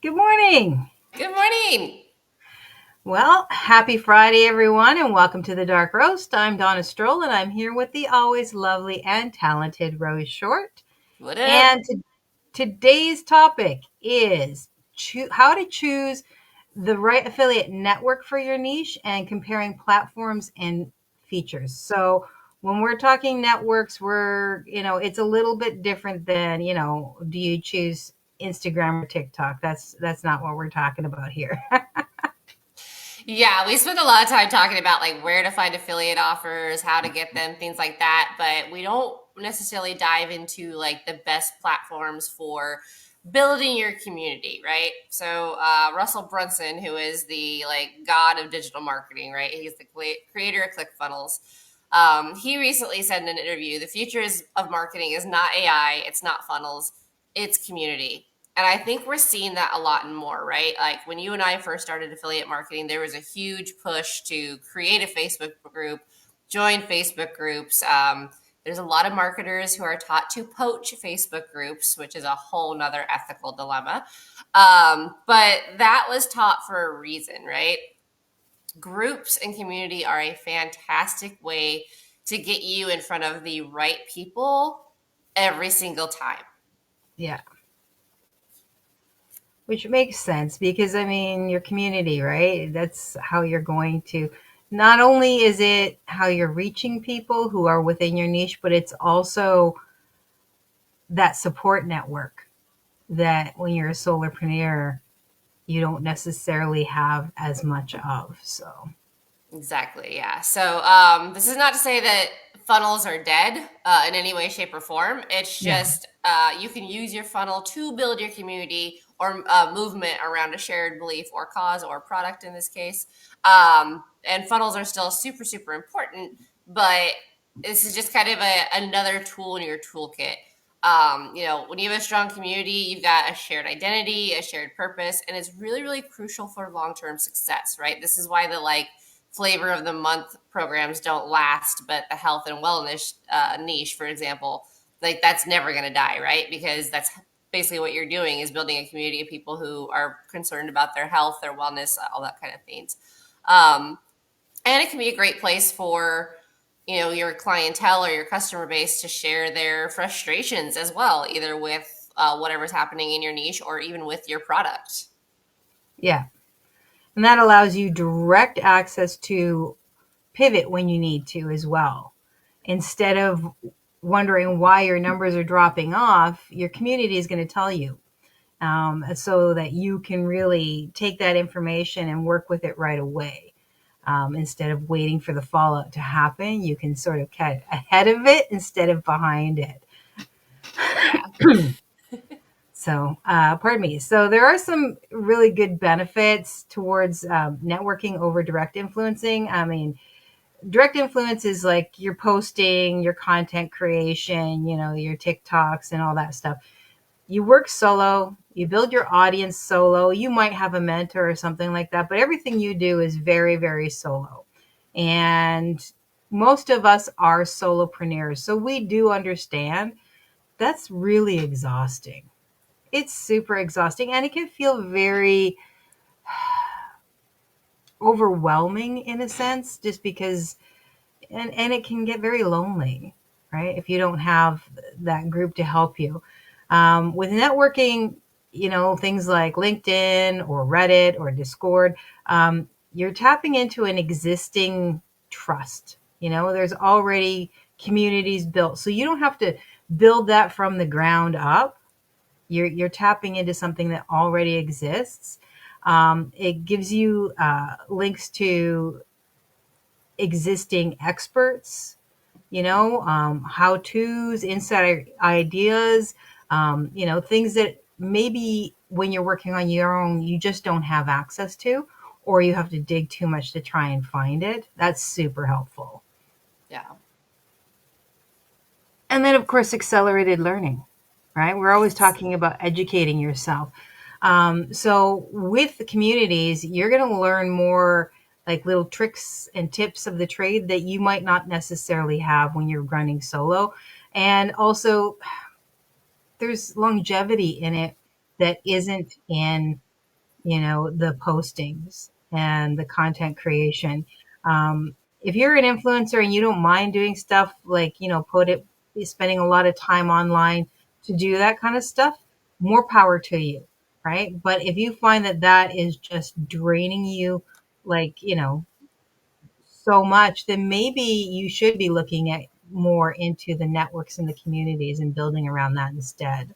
Good morning. Good morning. Well, happy Friday, everyone, and welcome to the Dark Roast. I'm Donna Stroll, and I'm here with the always lovely and talented Rose Short. What up? And today's topic is how to choose the right affiliate network for your niche and comparing platforms and features. So, when we're talking networks, it's a little bit different than, do you choose Instagram or TikTok? That's not what we're talking about here. Yeah, we spent a lot of time talking about like where to find affiliate offers, how to get them, things like that, but we don't necessarily dive into like the best platforms for building your community, right? So Russell Brunson, who is the like god of digital marketing, right? He's the creator of ClickFunnels. He recently said in an interview, the future of marketing is not AI, it's not funnels, it's community. And I think we're seeing that a lot and more, right? Like when you and I first started affiliate marketing, there was a huge push to create a Facebook group, join Facebook groups. There's a lot of marketers who are taught to poach Facebook groups, which is a whole nother ethical dilemma. But that was taught for a reason, right? Groups and community are a fantastic way to get you in front of the right people every single time. Yeah. Which makes sense because your community, right? That's how you're going to, not only is it how you're reaching people who are within your niche, but it's also that support network that when you're a solopreneur, you don't necessarily have as much of. So, Exactly. Yeah. So this is not to say that funnels are dead in any way, shape, or form. It's yeah. just you can use your funnel to build your community or movement around a shared belief or cause or product in this case. And funnels are still super, super important, but this is just kind of another tool in your toolkit. When you have a strong community, you've got a shared identity, a shared purpose, and it's really, really crucial for long-term success, right? This is why the like flavor of the month programs don't last, but the health and wellness niche, for example, like that's never going to die, right? Because that's basically what you're doing is building a community of people who are concerned about their health, their wellness, all that kind of things. Um, and it can be a great place for your clientele or your customer base to share their frustrations as well, either with whatever's happening in your niche or even with your product. Yeah. And that allows you direct access to pivot when you need to as well. Instead of wondering why your numbers are dropping off, your community is going to tell you, so that you can really take that information and work with it right away. Instead of waiting for the fallout to happen, you can sort of get ahead of it instead of behind it. Yeah. So, pardon me. So, there are some really good benefits towards networking over direct influencing. Direct influence is like your posting, your content creation, your TikToks and all that stuff. You work solo, you build your audience solo. You might have a mentor or something like that, but everything you do is very, very solo. And most of us are solopreneurs. So we do understand that's really exhausting. It's super exhausting and it can feel very overwhelming in a sense, just because, and it can get very lonely, right? If you don't have that group to help you. With networking, things like LinkedIn or Reddit or Discord, you're tapping into an existing trust. There's already communities built. So you don't have to build that from the ground up. You're tapping into something that already exists. It gives you links to existing experts, how to's, inside ideas, things that maybe when you're working on your own, you just don't have access to, or you have to dig too much to try and find it. That's super helpful. Yeah. And then, of course, accelerated learning, right? We're always talking about educating yourself. So with the communities, you're going to learn more like little tricks and tips of the trade that you might not necessarily have when you're running solo. And also, there's longevity in it that isn't in the postings and the content creation. If you're an influencer and you don't mind doing stuff like, spending a lot of time online to do that kind of stuff, more power to you, right? But if you find that that is just draining you, like, so much, then maybe you should be looking at more into the networks and the communities and building around that instead.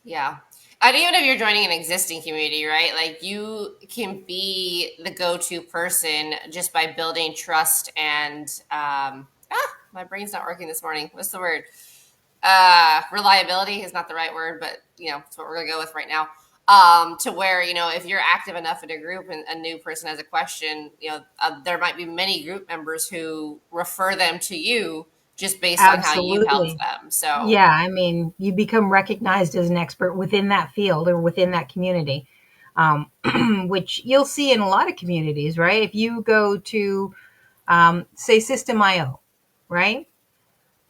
Yeah. And even if you're joining an existing community, right? Like you can be the go-to person just by building trust and my brain's not working this morning. What's the word? Reliability is not the right word, but that's what we're gonna go with right now. To where if you're active enough in a group and a new person has a question, there might be many group members who refer them to you just based on how you've helped Absolutely. them. So Yeah, I mean, you become recognized as an expert within that field or within that community, which you'll see in a lot of communities, right? If you go to, say, System.io, right?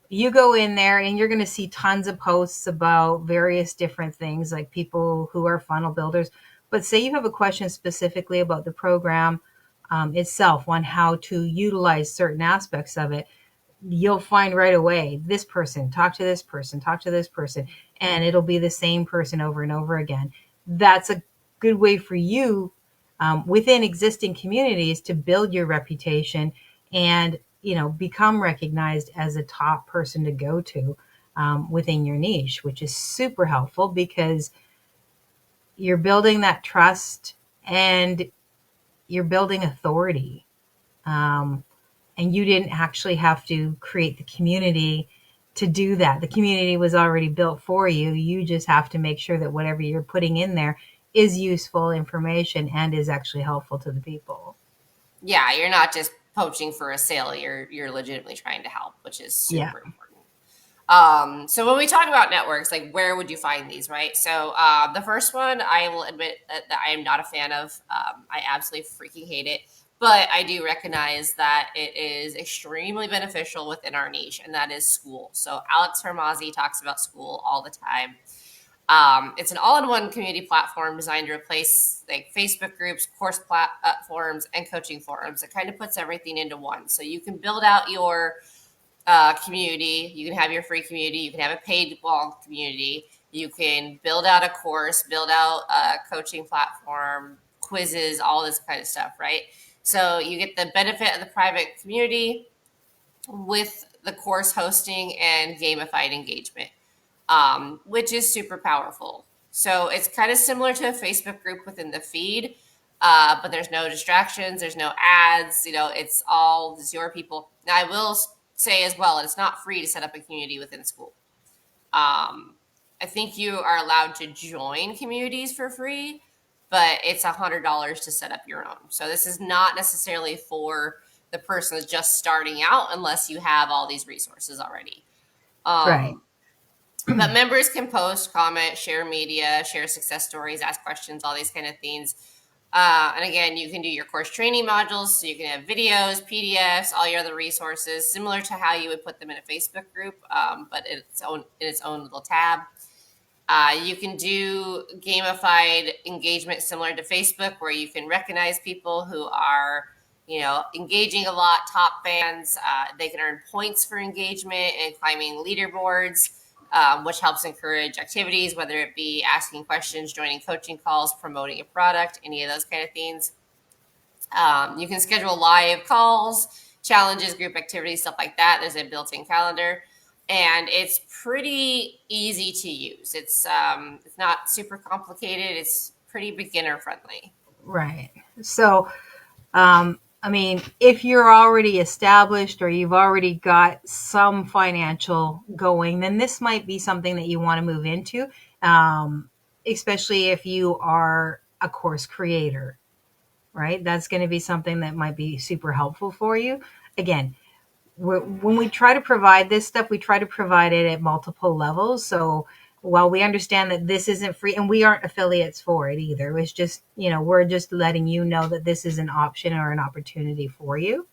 You go in there and you're going to see tons of posts about various different things, like people who are funnel builders. But say you have a question specifically about the program itself, on how to utilize certain aspects of it, you'll find right away this person, talk to this person, talk to this person, and it'll be the same person over and over again. That's a good way for you, within existing communities, to build your reputation and become recognized as a top person to go to, within your niche, which is super helpful because you're building that trust and you're building authority. Um, and you didn't actually have to create the community to do that. The community was already built for you. You just have to make sure that whatever you're putting in there is useful information and is actually helpful to the people. yeah, you're not just poaching for a sale. You're legitimately trying to help, which is Yeah. super important. So when we talk about networks, like where would you find these, right? So the first one, I will admit that I am not a fan of. I absolutely freaking hate it, but I do recognize that it is extremely beneficial within our niche, and that is school. So 𝐂𝐡𝐿𝐴 talks about school all the time. It's an all-in-one community platform designed to replace like Facebook groups, course platforms, and coaching forums. It kind of puts everything into one. So you can build out your community. You can have your free community. You can have a paid blog community. You can build out a course, build out a coaching platform, quizzes, all this kind of stuff, right? So you get the benefit of the private community with the course hosting and gamified engagement, which is super powerful. So it's kind of similar to a Facebook group within the feed, but there's no distractions, there's no ads. It's your people. Now, I will say as well, it's not free to set up a community within school. I think you are allowed to join communities for free, but it's $100 to set up your own. So this is not necessarily for the person that's just starting out unless you have all these resources already. Right. But members can post, comment, share media, share success stories, ask questions, all these kind of things. And again, you can do your course training modules. So you can have videos, PDFs, all your other resources, similar to how you would put them in a Facebook group, but in its own little tab. You can do gamified engagement similar to Facebook, where you can recognize people who are, engaging a lot, top fans. They can earn points for engagement and climbing leaderboards, which helps encourage activities, whether it be asking questions, joining coaching calls, promoting a product, any of those kind of things. You can schedule live calls, challenges, group activities, stuff like that. There's a built-in calendar, and it's pretty easy to use. It's not super complicated. It's pretty beginner friendly. Right. So, I mean, if you're already established or you've already got some financial going, then this might be something that you want to move into, especially if you are a course creator, right? That's going to be something that might be super helpful for you. Again, when we try to provide this stuff, we try to provide it at multiple levels. So while we understand that this isn't free, and we aren't affiliates for it either, it's just, we're just letting you know that this is an option or an opportunity for you.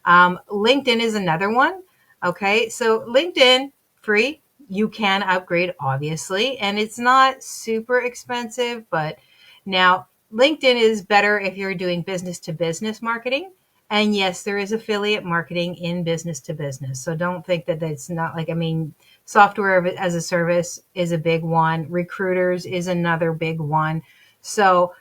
LinkedIn is another one. Okay. So LinkedIn, free. You can upgrade, obviously, and it's not super expensive, but Now, LinkedIn is better if you're doing business to business marketing. And yes, there is affiliate marketing in business to business. So don't think that it's not like, I mean, software as a service is a big one. Recruiters is another big one. So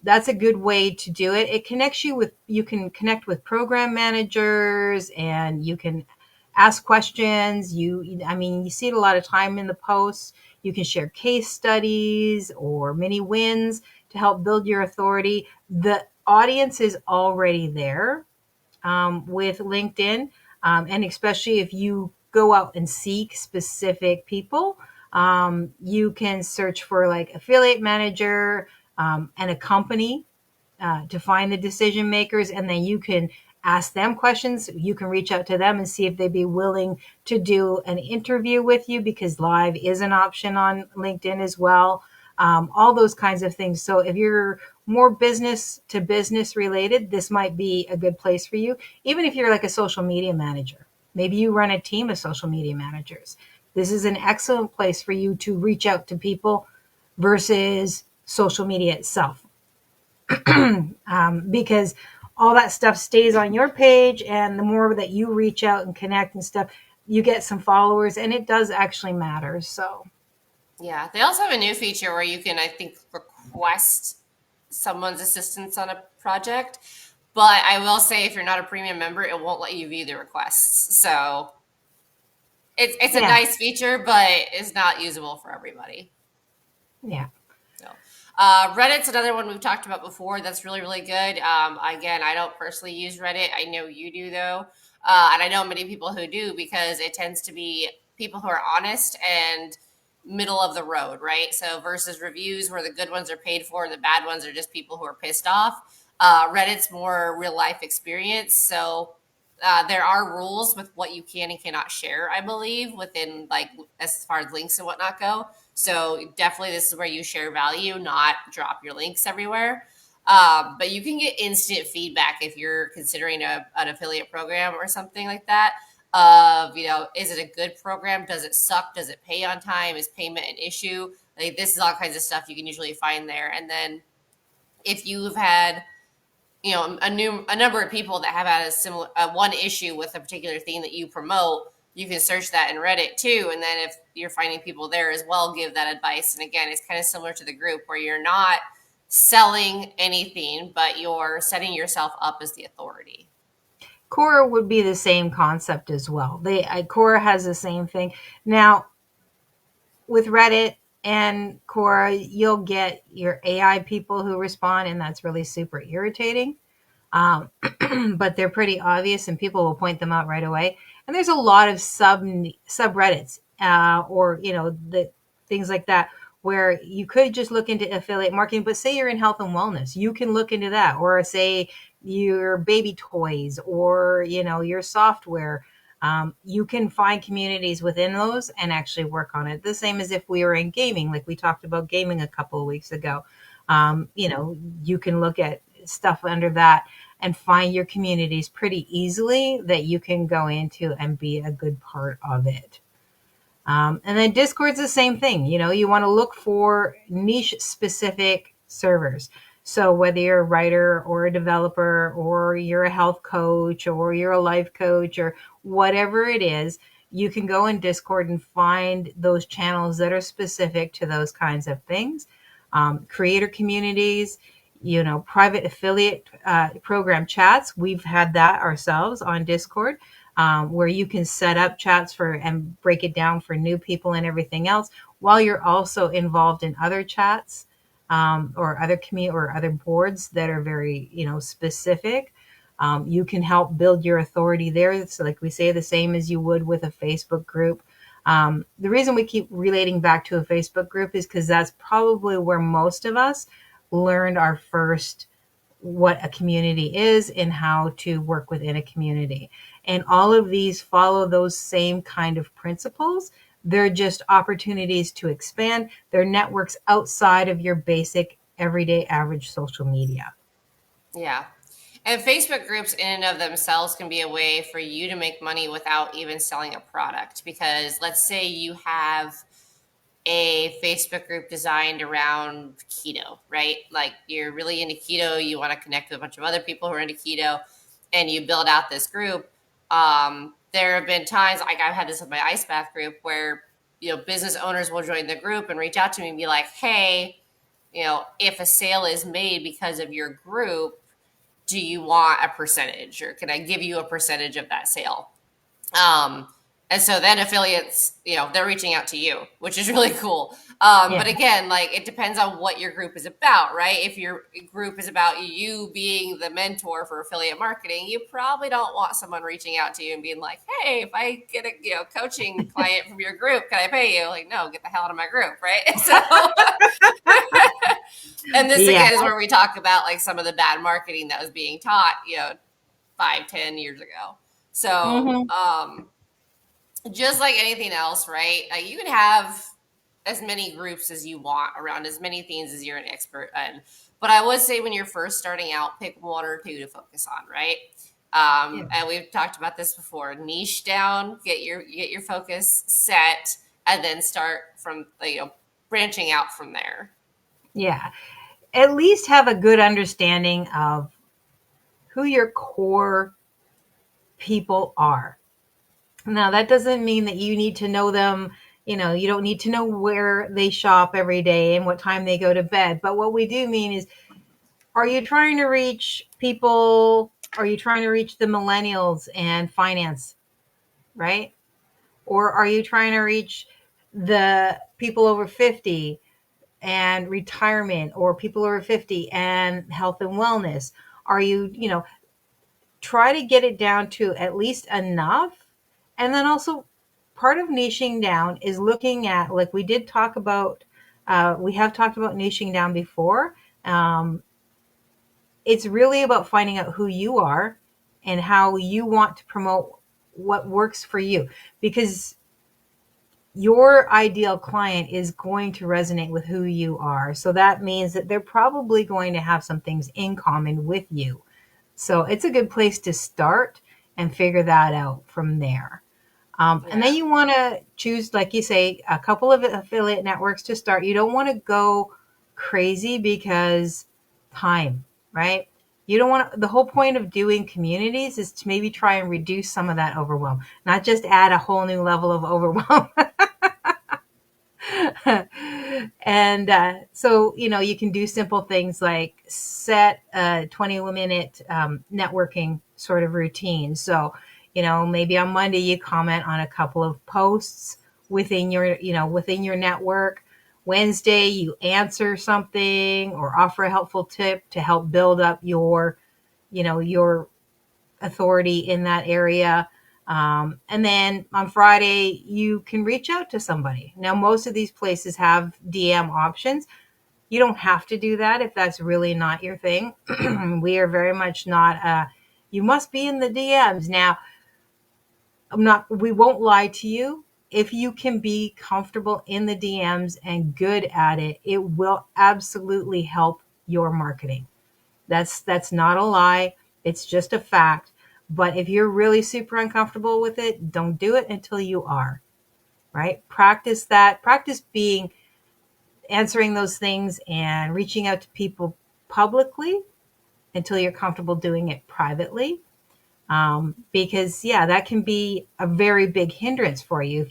that's a good way to do it. It connects you with, you can connect with program managers and you can ask questions. I mean, you see it a lot of time in the posts. You can share case studies or mini wins to help build your authority. The audience is already there with LinkedIn. And especially if you go out and seek specific people, you can search for like affiliate manager and a company to find the decision makers, and then you can ask them questions. You can reach out to them and see if they'd be willing to do an interview with you, because live is an option on LinkedIn as well. All those kinds of things. So if you're more business to business related, this might be a good place for you. Even if you're like a social media manager, maybe you run a team of social media managers. This is an excellent place for you to reach out to people versus social media itself. Because all that stuff stays on your page, and the more that you reach out and connect and stuff, you get some followers, and it does actually matter. So Yeah, they also have a new feature where you can, I think, request someone's assistance on a project. But I will say, if you're not a premium member, it won't let you view the requests. So it's a yeah, nice feature, but it's not usable for everybody. yeah. So, Reddit's another one we've talked about before. That's really, really good. Again, I don't personally use Reddit. I know you do though, and I know many people who do, because it tends to be people who are honest and middle of the road, right? So versus reviews where the good ones are paid for and the bad ones are just people who are pissed off. Reddit's more real life experience. So there are rules with what you can and cannot share, I believe, within, like, as far as links and whatnot go. So definitely, this is where you share value, not drop your links everywhere. But you can get instant feedback if you're considering an affiliate program or something like that. Of, is it a good program? Does it suck? Does it pay on time? Is payment an issue? Like, this is all kinds of stuff you can usually find there. And then if you've had a number of people that have had a similar one issue with a particular thing that you promote, you can search that in Reddit too. And then if you're finding people there as well, give that advice. And again, it's kind of similar to the group where you're not selling anything, but you're setting yourself up as the authority. Quora would be the same concept as well. Quora has the same thing. Now, with Reddit and Quora, you'll get your AI people who respond, and that's really super irritating. Um, but they're pretty obvious, and people will point them out right away. And there's a lot of subreddits, or the things like that, where you could just look into affiliate marketing. But say you're in health and wellness, you can look into that, or say your baby toys, or your software. You can find communities within those and actually work on it. The same as if we were in gaming, like we talked about gaming a couple of weeks ago. You can look at stuff under that and find your communities pretty easily that you can go into and be a good part of it. And then Discord's the same thing. You want to look for niche specific servers. So whether you're a writer or a developer, or you're a health coach, or you're a life coach, or whatever it is, you can go in Discord and find those channels that are specific to those kinds of things. Creator communities, private affiliate program chats. We've had that ourselves on Discord, where you can set up chats for and break it down for new people and everything else, while you're also involved in other chats, or other community or other boards that are very specific. You can help build your authority there. So like we say, the same as you would with a Facebook group. The reason we keep relating back to a Facebook group is because that's probably where most of us learned our first what a community is and how to work within a community. And all of these follow those same kind of principles. They're just opportunities to expand. They're networks outside of your basic everyday average social media. Yeah. And Facebook groups in and of themselves can be a way for you to make money without even selling a product. Because let's say you have a Facebook group designed around keto, right? Like you're really into keto, you want to connect with a bunch of other people who are into keto, and you build out this group. There have been times, like I've had this with my ice bath group, where business owners will join the group and reach out to me and be like, "Hey, if a sale is made because of your group, do you want a percentage, or can I give you a percentage of that sale?" Um, and so then affiliates, they're reaching out to you, which is really cool. Yeah. But again, like it depends on what your group is about, right? If your group is about you being the mentor for affiliate marketing, you probably don't want someone reaching out to you and being like, "Hey, if I get a coaching client from your group, can I pay you?" Like, no, get the hell out of my group, right? So, and this Yeah. again is where we talk about like some of the bad marketing that was being taught, 5, 10 years ago. So, Hmm. just like anything else, right? Like you can have as many groups as you want around as many things as you're an expert in. But I would say when you're first starting out, pick one or two to focus on, right? Yeah. And we've talked about this before. Niche down, get your focus set, and then start from branching out from there. Yeah. At least have a good understanding of who your core people are. Now, that doesn't mean that you need to know them. You don't need to know where they shop every day and what time they go to bed. But what we do mean is, are you trying to reach people? Are you trying to reach the millennials and finance, right? Or are you trying to reach the people over 50 and retirement, or people over 50 and health and wellness? Are you try to get it down to at least enough. And then also, part of niching down is looking at, like we did talk about, we have talked about niching down before. It's really about finding out who you are and how you want to promote what works for you, because your ideal client is going to resonate with who you are. So that means that they're probably going to have some things in common with you. So it's a good place to start and figure that out from there. And then Yeah. you want to choose, like you say, a couple of affiliate networks to start. You don't want to go crazy because time, right? You don't want to, the whole point of doing communities is to maybe try and reduce some of that overwhelm, not just add a whole new level of overwhelm. And so, you can do simple things like set a 20-minute networking sort of routine. So, maybe on Monday you comment on a couple of posts within your network. Wednesday you answer something or offer a helpful tip to help build up your authority in that area. And then on Friday, you can reach out to somebody. Now, most of these places have DM options. You don't have to do that if that's really not your thing. We are very much not, you must be in the DMs. Now, we won't lie to you. If you can be comfortable in the DMs and good at it, it will absolutely help your marketing. That's not a lie. It's just a fact. But if you're really super uncomfortable with it, don't do it until you are, right? Practice that. Practice being answering those things and reaching out to people publicly until you're comfortable doing it privately. Because yeah, that can be a very big hindrance for you.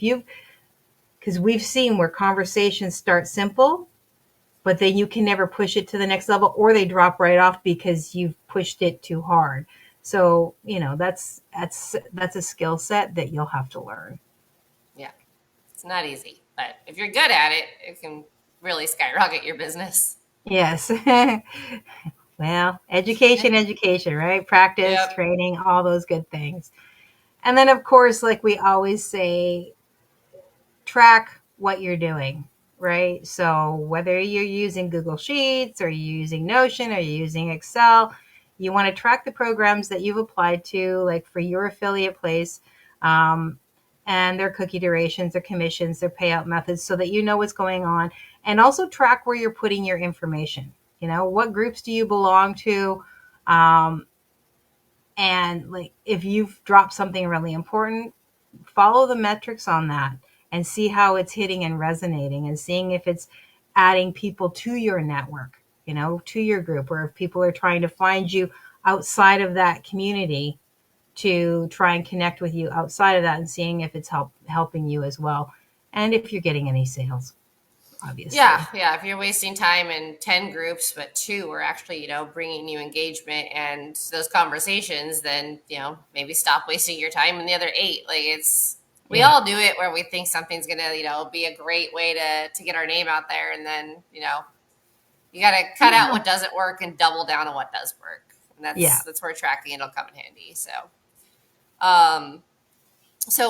Because we've seen where conversations start simple, but then you can never push it to the next level, or they drop right off because you've pushed it too hard. So, that's a skill set that you'll have to learn. Yeah. It's not easy, but if you're good at it, it can really skyrocket your business. Yes. Well, education, right? Practice, Yep. training, all those good things. And then, of course, like we always say, track what you're doing, right? So whether you're using Google Sheets or you're using Notion or you're using Excel, you want to track the programs that you've applied to, like for your affiliate place, um, and their cookie durations, their commissions, their payout methods, so that you know what's going on. And also track where you're putting your information. What groups do you belong to? Um, and like if you've dropped something really important, follow the metrics on that and see how it's hitting and resonating, and seeing if it's adding people to your network, to your group, or if people are trying to find you outside of that community to try and connect with you outside of that, and seeing if it's helping you as well. And if you're getting any sales, obviously. Yeah. If you're wasting time in 10 groups, but 2 are actually, bringing you engagement and those conversations, then, maybe stop wasting your time in the other 8. We all do it where we think something's going to, be a great way to get our name out there. And then, you got to cut out what doesn't work and double down on what does work. And that's where tracking it'll come in handy. So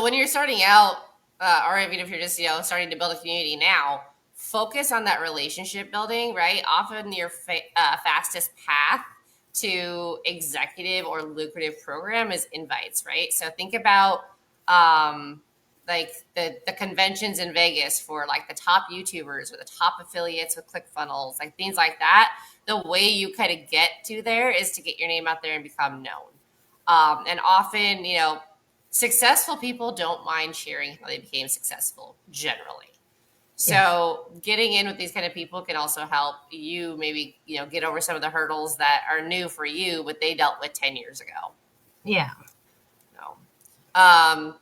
when you're starting out, or even if you're just, starting to build a community now, focus on that relationship building, right? Often your fastest path to executive or lucrative program is invites, right? So think about the conventions in Vegas for like the top YouTubers or the top affiliates with ClickFunnels, like things like that. The way you kind of get to there is to get your name out there and become known. And often, successful people don't mind sharing how they became successful generally. So getting in with these kind of people can also help you maybe, get over some of the hurdles that are new for you, but they dealt with 10 years ago. Yeah. No.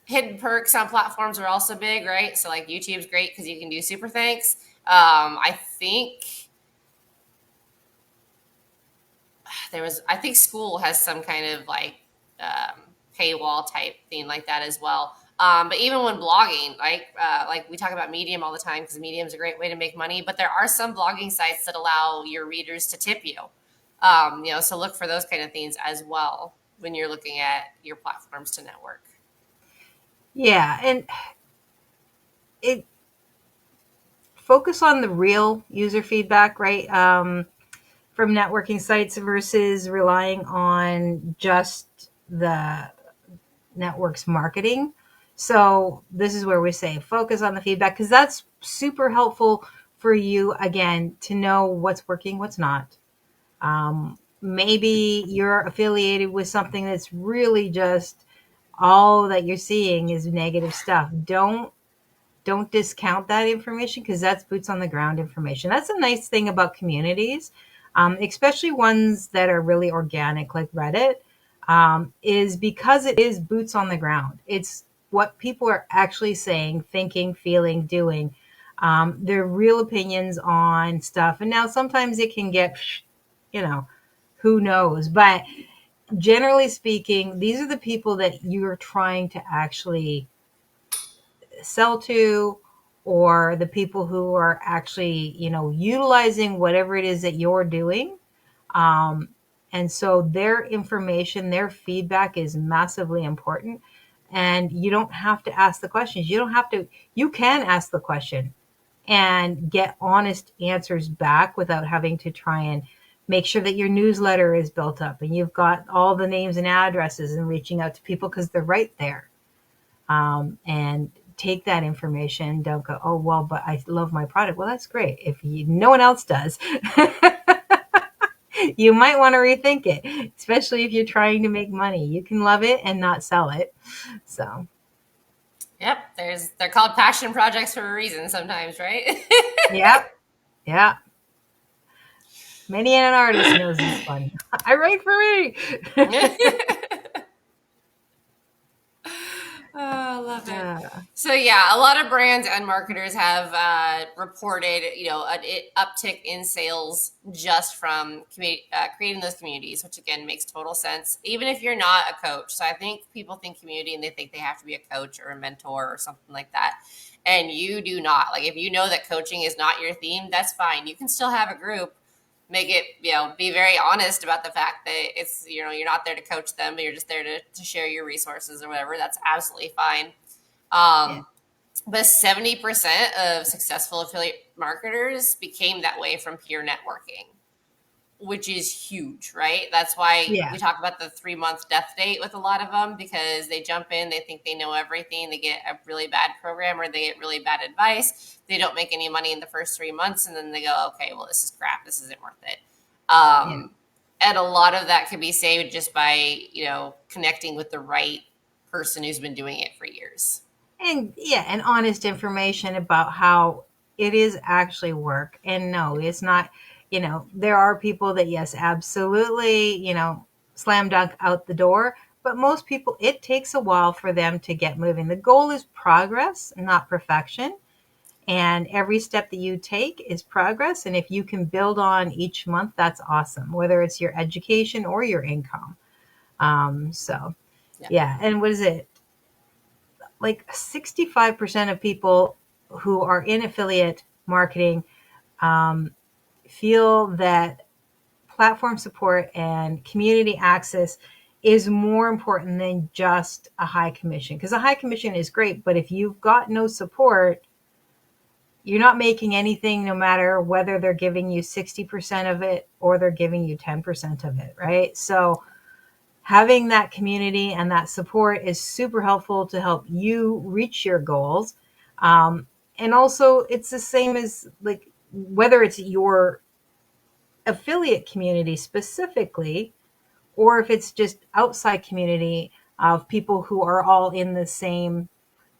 Hidden perks on platforms are also big, right? So like YouTube's great because you can do super thanks. I think school has some kind of like paywall type thing like that as well. But even when blogging, like we talk about Medium all the time because Medium is a great way to make money, but there are some blogging sites that allow your readers to tip you. So look for those kind of things as well when you're looking at your platforms to network. Yeah, and it focus on the real user feedback, right? From networking sites versus relying on just the network's marketing. So this is where we say focus on the feedback, because that's super helpful for you, again, to know what's working, what's not. Maybe you're affiliated with something that's really just all that you're seeing is negative stuff. Don't discount that information, because that's boots on the ground information. That's a nice thing about communities, especially ones that are really organic like Reddit, is because it is boots on the ground. It's what people are actually saying, thinking, feeling, doing. Their real opinions on stuff. And now sometimes it can get, who knows? But generally speaking, these are the people that you're trying to actually sell to, or the people who are actually, utilizing whatever it is that you're doing. And so their information, their feedback is massively important. And you don't have to ask the questions. You can ask the question and get honest answers back without having to try and make sure that your newsletter is built up and you've got all the names and addresses and reaching out to people because they're right there. And take that information. Don't go, oh, well, but I love my product. Well, that's great. If no one else does, you might want to rethink it, especially if you're trying to make money. You can love it and not sell it. So. Yep. They're called passion projects for a reason sometimes, right? Yep. Yeah. Many an artist knows this one. I write for me. Oh, I love it. So yeah, a lot of brands and marketers have reported, an uptick in sales just from creating those communities, which again makes total sense, even if you're not a coach. So I think people think community and they think they have to be a coach or a mentor or something like that. And you do not. Like if you know that coaching is not your theme, that's fine. You can still have a group. Make it, be very honest about the fact that it's, you're not there to coach them, but you're just there to share your resources or whatever. That's absolutely fine. But 70% of successful affiliate marketers became that way from peer networking, which is huge, right? That's why we talk about the 3-month death date with a lot of them, because they jump in, they think they know everything, they get a really bad program or they get really bad advice. They don't make any money in the first 3 months, and then they go, okay, well, this is crap. This isn't worth it. And a lot of that can be saved just by, connecting with the right person who's been doing it for years. and honest information about how it is actually work. And no, it's not, there are people that, yes, absolutely, slam dunk out the door. But most people, it takes a while for them to get moving. The goal is progress, not perfection. And every step that you take is progress. And if you can build on each month, that's awesome, whether it's your education or your income. So, Yeah. yeah. And what is it? Like 65% of people who are in affiliate marketing feel that platform support and community access is more important than just a high commission. Because a high commission is great, but if you've got no support, you're not making anything, no matter whether they're giving you 60% of it or they're giving you 10% of it, right? So having that community and that support is super helpful to help you reach your goals. And also, it's the same as, like, whether it's your affiliate community specifically, or if it's just outside community of people who are all in the same,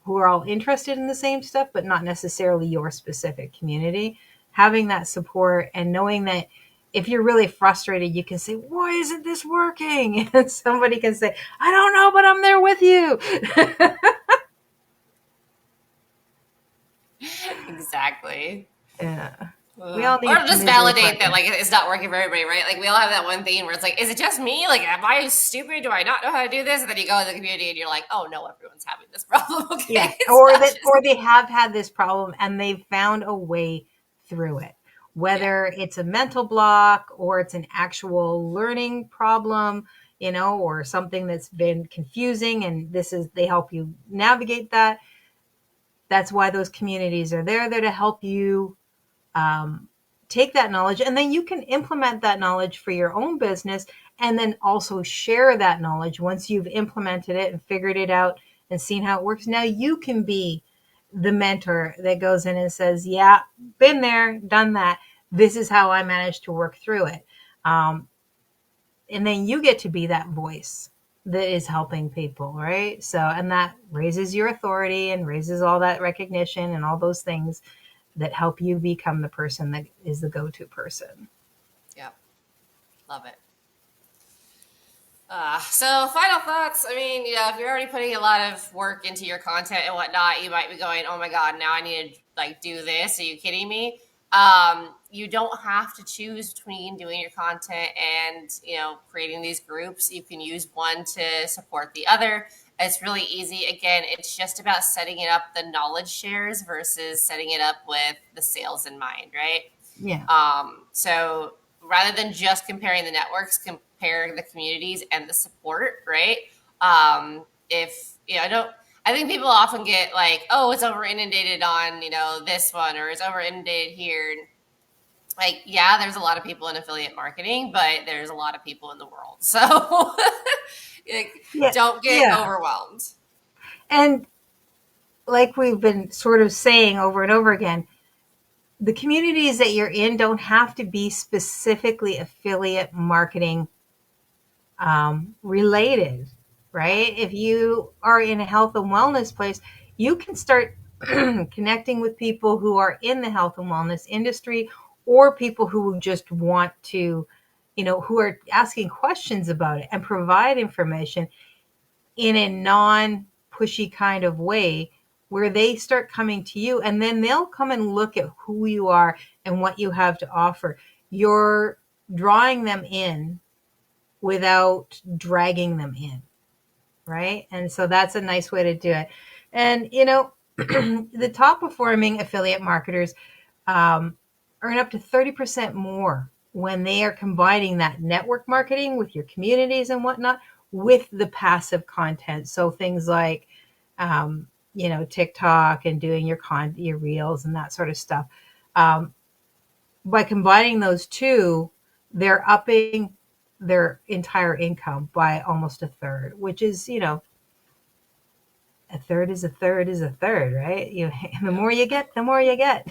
who are all interested in the same stuff, but not necessarily your specific community. Having that support and knowing that if you're really frustrated, you can say, why isn't this working? And somebody can say, I don't know, but I'm there with you. Exactly. Yeah. We all Or need just community validate that, partners. like, it's not working for everybody, right? Like, we all have that one thing where it's like, is it just me? Like, am I stupid? Do I not know how to do this? And then you go in the community and you're like, oh no, everyone's having this problem. Okay, Yeah. it's Or not that, just or they me. have had this problem and they've found a way through it. Yeah, Whether it's a mental block or it's an actual learning problem, or something that's been confusing, and they help you navigate that. That's why those communities are there. They're to help you take that knowledge, and then you can implement that knowledge for your own business, and then also share that knowledge once you've implemented it and figured it out and seen how it works. Now you can be the mentor that goes in and says, yeah, been there, done that. This is how I managed to work through it. And then you get to be that voice that is helping people, right? So, and that raises your authority and raises all that recognition and all those things that help you become the person that is the go-to person. yeah, love it. So final thoughts. I mean, if you're already putting a lot of work into your content and whatnot, you might be going, "Oh my god, now I need to like do this." Are you kidding me? You don't have to choose between doing your content and creating these groups. You can use one to support the other. It's really easy. Again, it's just about setting it up the knowledge shares versus setting it up with the sales in mind, right? Yeah. So rather than just comparing the networks, compare the communities and the support, right? If I don't, I think people often get like, oh, it's over inundated on this one, or it's over inundated here. Like, yeah, there's a lot of people in affiliate marketing, but there's a lot of people in the world, so like, Yeah. don't get Yeah. overwhelmed. And like we've been sort of saying over and over again, the communities that you're in don't have to be specifically affiliate marketing related, Yeah, right? If you are in a health and wellness place, you can start connecting with people who are in the health and wellness industry, or people who just want to, who are asking questions about it and provide information in a non pushy kind of way, where they start coming to you, and then they'll come and look at who you are and what you have to offer. You're drawing them in without dragging them in, right? And so that's a nice way to do it. And the top performing affiliate marketers earn up to 30% more when they are combining that network marketing with your communities and whatnot with the passive content. So things like TikTok and doing your reels and that sort of stuff. By combining those two, they're upping their entire income by almost a third, which is, a third is a third is a third, right? The yeah. more you get, the more you get.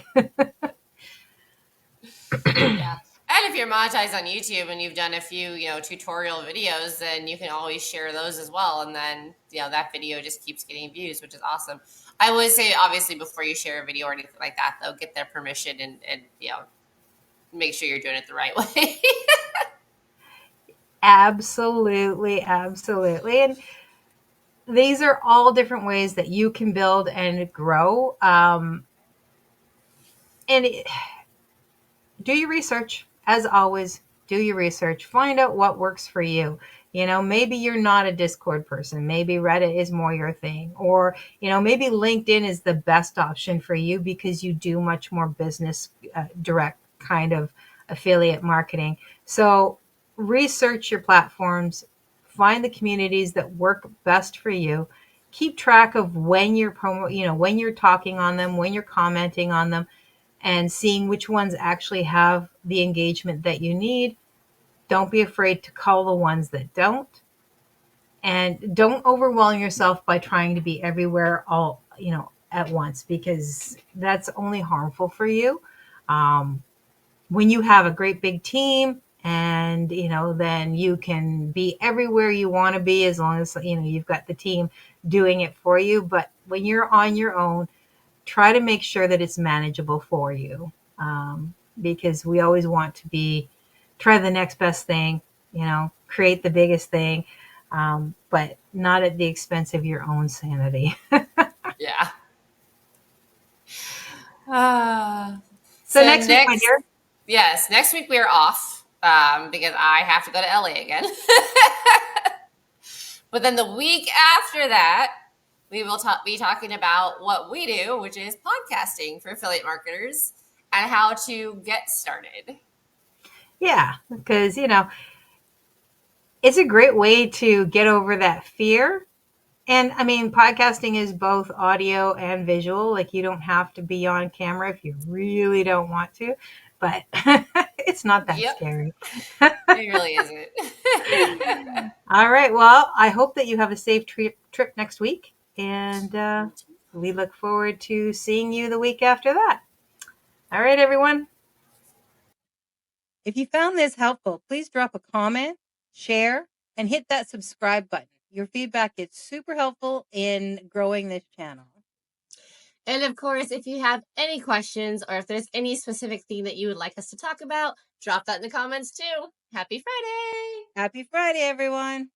Yeah. And if you're monetized on YouTube and you've done a few, tutorial videos, then you can always share those as well. And then, that video just keeps getting views, which is awesome. I would say, obviously, before you share a video or anything like that, though, get their permission and make sure you're doing it the right way. Absolutely, absolutely. And these are all different ways that you can build and grow. Do your research. As always, do your research. Find out what works for you. Maybe you're not a Discord person. Maybe Reddit is more your thing. Or, maybe LinkedIn is the best option for you because you do much more business, direct kind of affiliate marketing. So research your platforms, find the communities that work best for you. Keep track of when you're when you're talking on them, when you're commenting on them, and seeing which ones actually have the engagement that you need. Don't be afraid to call the ones that don't. And don't overwhelm yourself by trying to be everywhere all, at once, because that's only harmful for you. When you have a great big team and, then you can be everywhere you want to be as long as, you've got the team doing it for you. But when you're on your own, try to make sure that it's manageable for you, because we always want to try the next best thing, create the biggest thing, but not at the expense of your own sanity. Yeah. So next week, my dear. Yes, next week we are off because I have to go to LA again. But then the week after that, we will be talking about what we do, which is podcasting for affiliate marketers and how to get started. Yeah, because, it's a great way to get over that fear. And I mean, podcasting is both audio and visual. Like, you don't have to be on camera if you really don't want to, but it's not that scary. It really isn't. All right. Well, I hope that you have a safe trip next week. And we look forward to seeing you the week after that. All right, everyone. If you found this helpful, please drop a comment, share, and hit that subscribe button. Your feedback is super helpful in growing this channel. And of course, if you have any questions or if there's any specific thing that you would like us to talk about, drop that in the comments too. Happy Friday! Happy Friday, everyone.